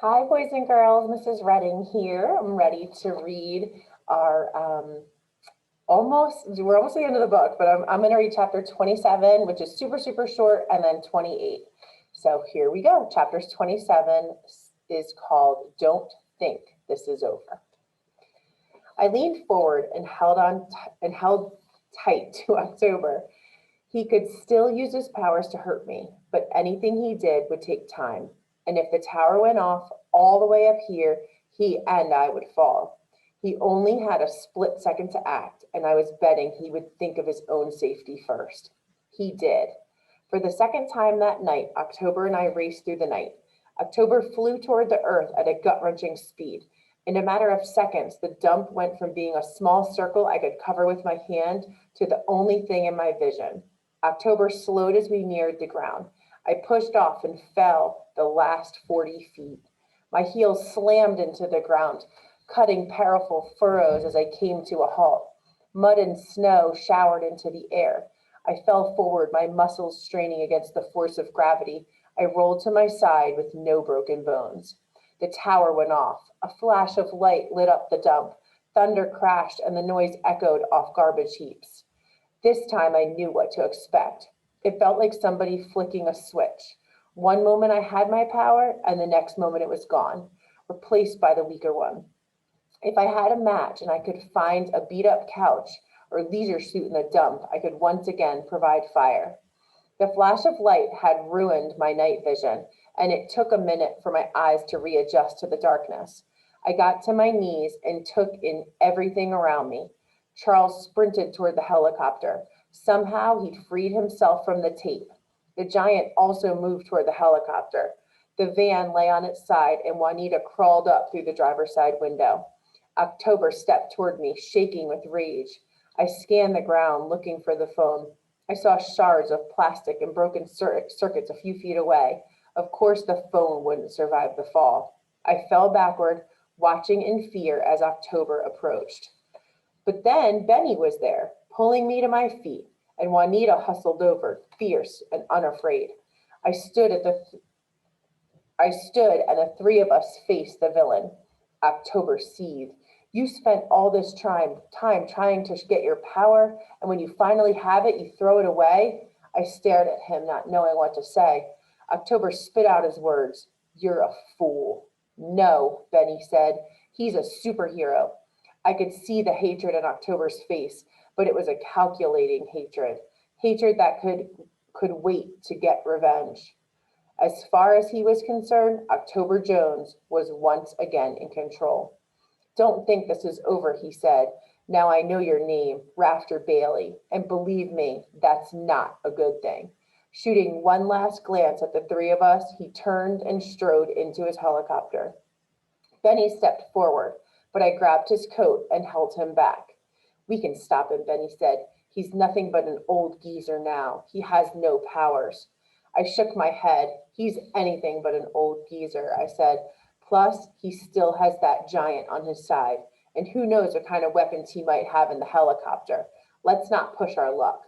Hi, boys and girls. Mrs. Redding here. I'm ready to read our we're almost at the end of the book, but I'm going to read chapter 27, which is super, super short, and then 28. So here we go. Chapters 27 is called Don't Think This Is Over. I leaned forward and held tight to October. He could still use his powers to hurt me, but anything he did would take time. And if the tower went off all the way up here, he and I would fall. He only had a split second to act, and I was betting he would think of his own safety first. He did. For the second time that night, October and I raced through the night. October flew toward the earth at a gut-wrenching speed. In a matter of seconds, the dump went from being a small circle I could cover with my hand to the only thing in my vision. October slowed as we neared the ground. I pushed off and fell the last 40 feet. My heels slammed into the ground, cutting powerful furrows as I came to a halt. Mud and snow showered into the air. I fell forward, my muscles straining against the force of gravity. I rolled to my side with no broken bones. The tower went off. A flash of light lit up the dump. Thunder crashed and the noise echoed off garbage heaps. This time I knew what to expect. It felt like somebody flicking a switch. One moment I had my power, and the next moment it was gone, replaced by the weaker one. If I had a match and I could find a beat-up couch or leisure suit in the dump, I could once again provide fire. The flash of light had ruined my night vision, and it took a minute for my eyes to readjust to the darkness. I got to my knees and took in everything around me. Charles sprinted toward the helicopter. Somehow he'd freed himself from the tape. The giant also moved toward the helicopter. The van lay on its side and Juanita crawled up through the driver's side window. October stepped toward me, shaking with rage. I scanned the ground, looking for the phone. I saw shards of plastic and broken circuits a few feet away. Of course, the phone wouldn't survive the fall. I fell backward, watching in fear as October approached. But then Benny was there, pulling me to my feet, and Juanita hustled over, fierce and unafraid. I stood and the three of us faced the villain. October seethed. You spent all this time trying to get your power, and when you finally have it, you throw it away? I stared at him, not knowing what to say. October spit out his words. You're a fool. No, Benny said. He's a superhero. I could see the hatred in October's face, but it was a calculating hatred that could wait to get revenge. As far as he was concerned, October Jones was once again in control. Don't think this is over, he said. Now I know your name, Rafter Bailey, and believe me, that's not a good thing. Shooting one last glance at the three of us, he turned and strode into his helicopter. Benny stepped forward, but I grabbed his coat and held him back. We can stop him, Benny said. He's nothing but an old geezer now. He has no powers. I shook my head. He's anything but an old geezer, I said. Plus, he still has that giant on his side, and who knows what kind of weapons he might have in the helicopter. Let's not push our luck.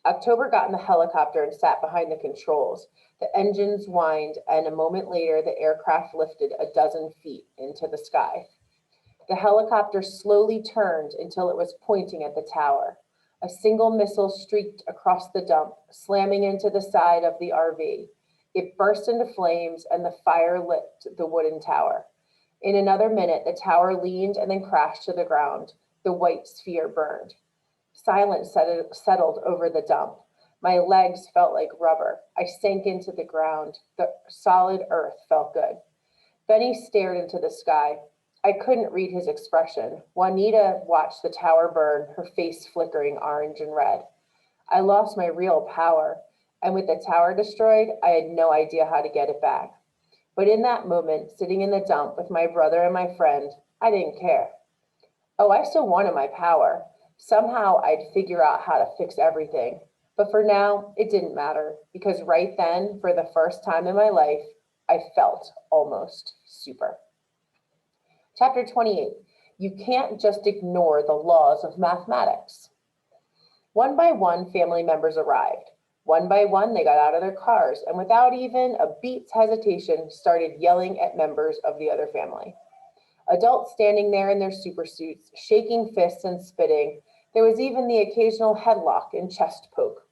October got in the helicopter and sat behind the controls. The engines whined, and a moment later, the aircraft lifted a dozen feet into the sky. The helicopter slowly turned until it was pointing at the tower. A single missile streaked across the dump, slamming into the side of the RV. It burst into flames and the fire lit the wooden tower. In another minute, the tower leaned and then crashed to the ground. The white sphere burned. Silence settled over the dump. My legs felt like rubber. I sank into the ground. The solid earth felt good. Benny stared into the sky. I couldn't read his expression. Juanita watched the tower burn, her face flickering orange and red. I lost my real power, and with the tower destroyed, I had no idea how to get it back. But in that moment, sitting in the dump with my brother and my friend, I didn't care. Oh, I still wanted my power. Somehow I'd figure out how to fix everything. But for now, it didn't matter, because right then, for the first time in my life, I felt almost super. Chapter 28, you can't just ignore the laws of mathematics. One by one, family members arrived. One by one, they got out of their cars and without even a beat's hesitation, started yelling at members of the other family. Adults standing there in their super suits, shaking fists and spitting. There was even the occasional headlock and chest poke.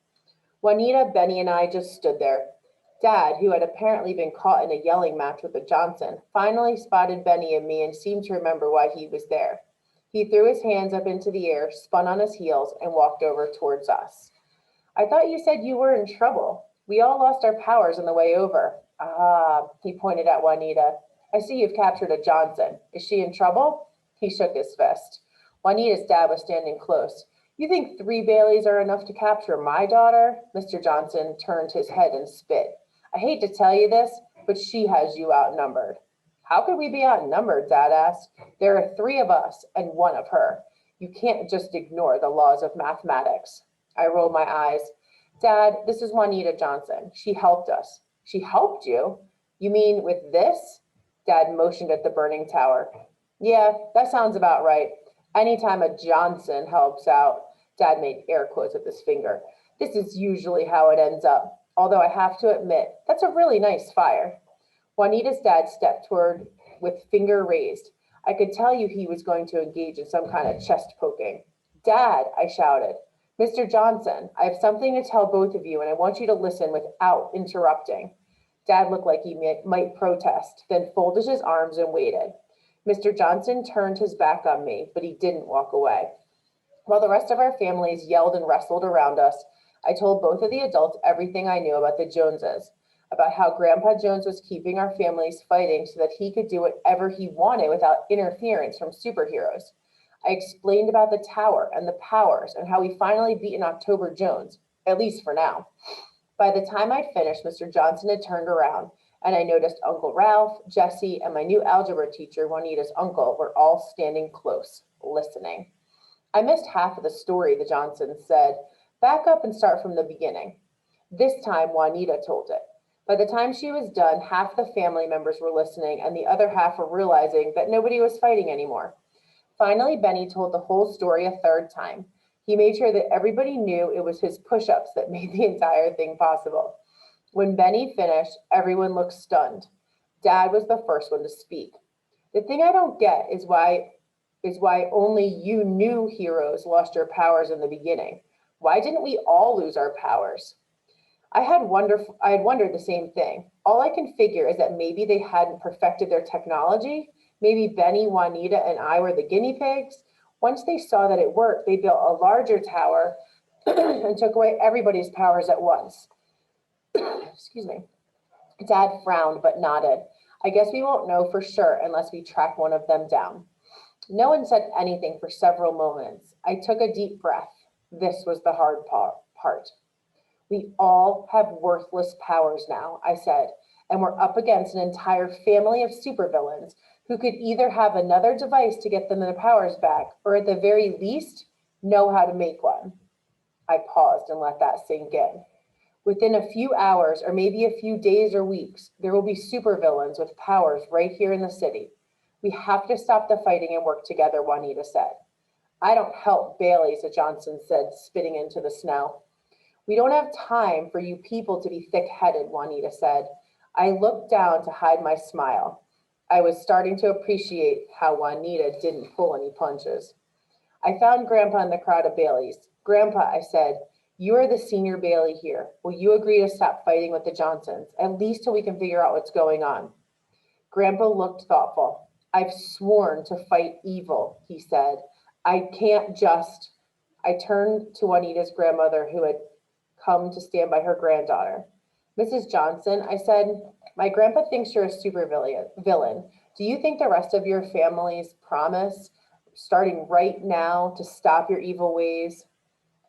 Juanita, Benny, and I just stood there. Dad, who had apparently been caught in a yelling match with a Johnson, finally spotted Benny and me and seemed to remember why he was there. He threw his hands up into the air, spun on his heels, and walked over towards us. I thought you said you were in trouble. We all lost our powers on the way over. Ah, he pointed at Juanita. I see you've captured a Johnson. Is she in trouble? He shook his fist. Juanita's dad was standing close. You think 3 Baileys are enough to capture my daughter? Mr. Johnson turned his head and spit. I hate to tell you this, but she has you outnumbered. How could we be outnumbered? Dad asked. There are 3 of us and 1 of her. You can't just ignore the laws of mathematics. I rolled my eyes. Dad, this is Juanita Johnson. She helped us. She helped you? You mean with this? Dad motioned at the burning tower. Yeah, that sounds about right. Anytime a Johnson helps out, Dad made air quotes with his finger. This is usually how it ends up. Although I have to admit, that's a really nice fire. Juanita's dad stepped toward with finger raised. I could tell you he was going to engage in some kind of chest poking. Dad, I shouted. Mr. Johnson, I have something to tell both of you, and I want you to listen without interrupting. Dad looked like he might protest, then folded his arms and waited. Mr. Johnson turned his back on me, but he didn't walk away. While the rest of our families yelled and wrestled around us, I told both of the adults everything I knew about the Joneses, about how Grandpa Jones was keeping our families fighting so that he could do whatever he wanted without interference from superheroes. I explained about the tower and the powers and how we finally beaten October Jones, at least for now. By the time I'd finished, Mr. Johnson had turned around, and I noticed Uncle Ralph, Jesse, and my new algebra teacher, Juanita's uncle, were all standing close, listening. I missed half of the story, the Johnsons said. Back up and start from the beginning. This time, Juanita told it. By the time she was done, half the family members were listening, and the other half were realizing that nobody was fighting anymore. Finally, Benny told the whole story a 3rd time. He made sure that everybody knew it was his push-ups that made the entire thing possible. When Benny finished, everyone looked stunned. Dad was the first one to speak. The thing I don't get is why only you new heroes lost your powers in the beginning. Why didn't we all lose our powers? I had wondered the same thing. All I can figure is that maybe they hadn't perfected their technology. Maybe Benny, Juanita, and I were the guinea pigs. Once they saw that it worked, they built a larger tower and took away everybody's powers at once. Excuse me. Dad frowned but nodded. I guess we won't know for sure unless we track one of them down. No one said anything for several moments. I took a deep breath. This was the hard part. We all have worthless powers now, I said, and we're up against an entire family of supervillains who could either have another device to get them their powers back, or at the very least, know how to make one. I paused and let that sink in. Within a few hours, or maybe a few days or weeks, there will be supervillains with powers right here in the city. We have to stop the fighting and work together, Juanita said. I don't help Baileys, Johnson said, spitting into the snow. We don't have time for you people to be thick-headed, Juanita said. I looked down to hide my smile. I was starting to appreciate how Juanita didn't pull any punches. I found Grandpa in the crowd of Baileys. Grandpa, I said, you are the senior Bailey here. Will you agree to stop fighting with the Johnsons, at least till we can figure out what's going on? Grandpa looked thoughtful. I've sworn to fight evil, he said. I can't just... I turned to Juanita's grandmother, who had come to stand by her granddaughter. Mrs. Johnson, I said, my grandpa thinks you're a supervillain. Do you think the rest of your family's promise, starting right now, to stop your evil ways?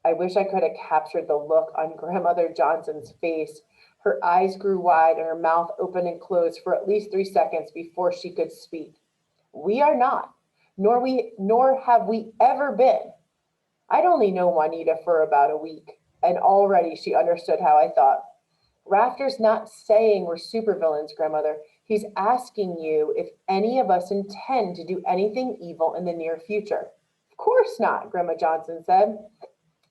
I wish I could have captured the look on Grandmother Johnson's face. Her eyes grew wide and her mouth opened and closed for at least 3 seconds before she could speak. We are not, nor have we ever been. I'd only known Juanita for about a week, and already she understood how I thought. Rafter's not saying we're supervillains, Grandmother. He's asking you if any of us intend to do anything evil in the near future. Of course not, Grandma Johnson said.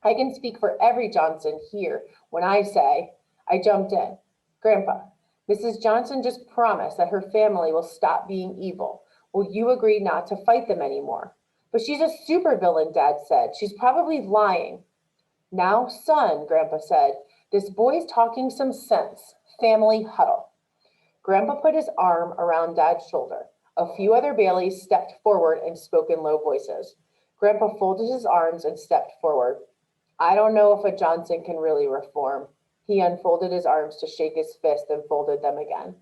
I can speak for every Johnson here when I say, I jumped in. Grandpa, Mrs. Johnson just promised that her family will stop being evil. Will you agree not to fight them anymore? But she's a supervillain, Dad said. She's probably lying. Now, son, Grandpa said, this boy's talking some sense. Family huddle. Grandpa put his arm around Dad's shoulder. A few other Baileys stepped forward and spoke in low voices. Grandpa folded his arms and stepped forward. I don't know if a Johnson can really reform. He unfolded his arms to shake his fist and folded them again.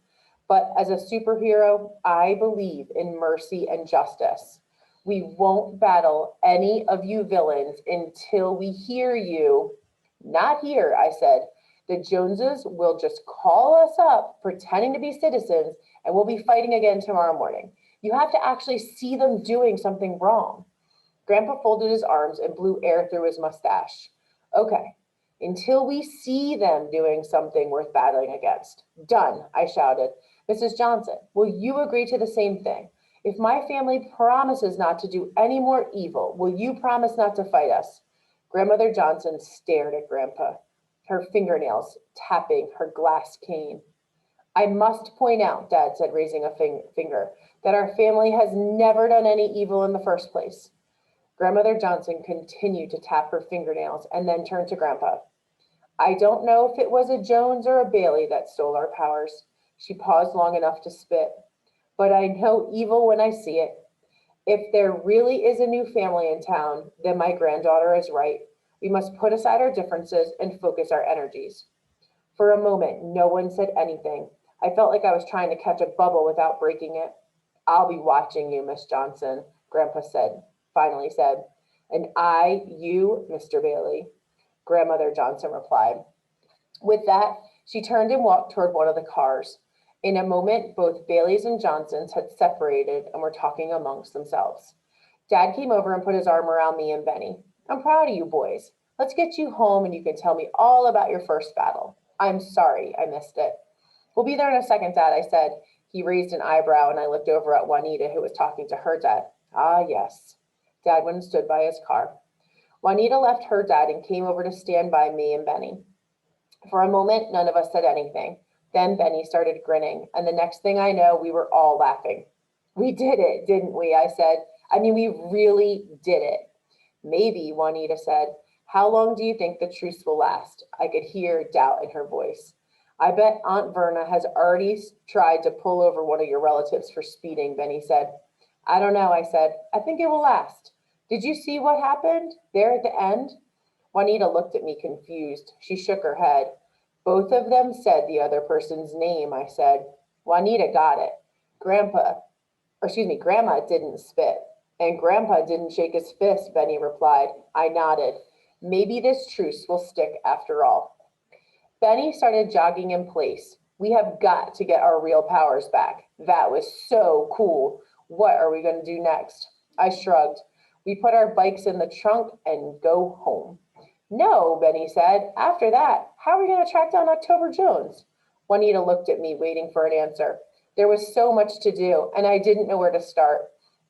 But as a superhero, I believe in mercy and justice. We won't battle any of you villains until we hear you. Not here, I said. The Joneses will just call us up pretending to be citizens and we'll be fighting again tomorrow morning. You have to actually see them doing something wrong. Grandpa folded his arms and blew air through his mustache. Okay, until we see them doing something worth battling against. Done, I shouted. Mrs. Johnson, will you agree to the same thing? If my family promises not to do any more evil, will you promise not to fight us? Grandmother Johnson stared at Grandpa, her fingernails tapping her glass cane. I must point out, Dad said, raising a finger, that our family has never done any evil in the first place. Grandmother Johnson continued to tap her fingernails and then turned to Grandpa. I don't know if it was a Jones or a Bailey that stole our powers. She paused long enough to spit. But I know evil when I see it. If there really is a new family in town, then my granddaughter is right. We must put aside our differences and focus our energies. For a moment, no one said anything. I felt like I was trying to catch a bubble without breaking it. I'll be watching you, Miss Johnson, Grandpa finally said. And you, Mr. Bailey, Grandmother Johnson replied. With that, she turned and walked toward one of the cars. In a moment, both Baileys and Johnsons had separated and were talking amongst themselves. Dad came over and put his arm around me and Benny. I'm proud of you boys. Let's get you home and you can tell me all about your first battle. I'm sorry I missed it. We'll be there in a second, Dad, I said. He raised an eyebrow and I looked over at Juanita, who was talking to her dad. Ah, yes. Dad went and stood by his car. Juanita left her dad and came over to stand by me and Benny. For a moment, none of us said anything. Then Benny started grinning, and the next thing I know, we were all laughing. We did it, didn't we? I said. I mean, we really did it. Maybe, Juanita said. How long do you think the truce will last? I could hear doubt in her voice. I bet Aunt Verna has already tried to pull over one of your relatives for speeding, Benny said. I don't know, I said. I think it will last. Did you see what happened there at the end? Juanita looked at me confused. She shook her head. Both of them said the other person's name, I said. Juanita got it. Grandma didn't spit. And Grandpa didn't shake his fist, Benny replied. I nodded. Maybe this truce will stick after all. Benny started jogging in place. We have got to get our real powers back. That was so cool. What are we going to do next? I shrugged. We put our bikes in the trunk and go home. No, Benny said. After that, how are we going to track down October Jones? Juanita looked at me, waiting for an answer. There was so much to do, and I didn't know where to start.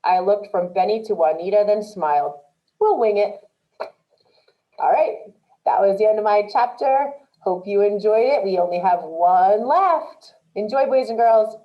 I looked from Benny to Juanita, then smiled. We'll wing it. All right, that was the end of my chapter. Hope you enjoyed it. We only have one left. Enjoy, boys and girls.